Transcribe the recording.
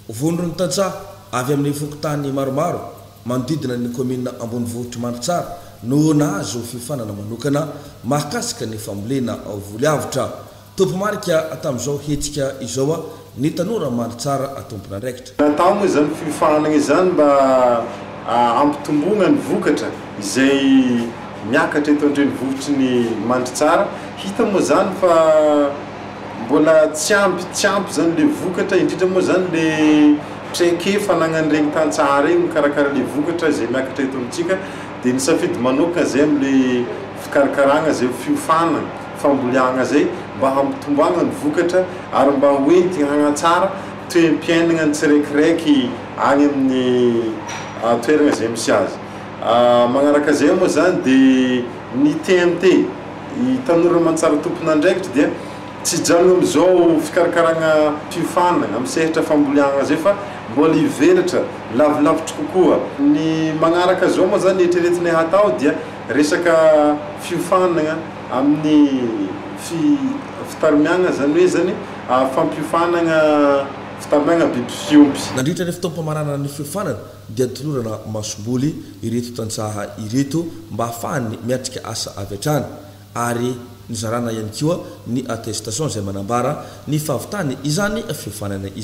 vondrony tantsaha avy amin'ny fokotany maromaro manodidina ny commune Ambonivohitra Manitsara no nahazo fifanana manokana mahakasika ny fambolena volyavitra. Tompomarika tamin'izao hetsika izao ny tanora Manitsara tompona andraikitra. Natao moa zany fifanana izany mba ampitombogna ny vokatra izay miakatra eto an-drenivohitry ny Manitsara. Hita moa zany fa mbola tsy ampy zany le vokatra, indrindra moa zany le treke fanagnany regny tantsaha regny mikarakara le vokatra zay miakatra eto amintsika, dia nisafidy manokana zay amin'le fikarakarana zay fiofanana famboliagna zay mba hampitomboagna ny vokatra ary mba hoentigna hagnatsara toeram-piainana ny tsirekireky agny amin'ny toerana zay misy azy. Magnaraka zay moa zany dia ny TMT i tanora Manitsara tompona andraikitra dia tsy janona amin'izao fikarakarana fiofanana amin'ny sehatra famboliagna zay fa mbola hivelatra lavilavitra kokoa. Ny magnaraka zao moa zany eritreretinay hatao dia resaka fiofanana amin'ny fitarimiagna zany hoe zany fampiofanana fitarimiagna biby fiompy. Nandritra ny fotoam-pamarana ny fiofanana dia tolorana masoboli ireto tantsaha ireto mba ahafahany miatrika asa avy hatrany, ary nizarana ihany koa ny attestation zay manambara ny fahavitany izany fiofanana izany.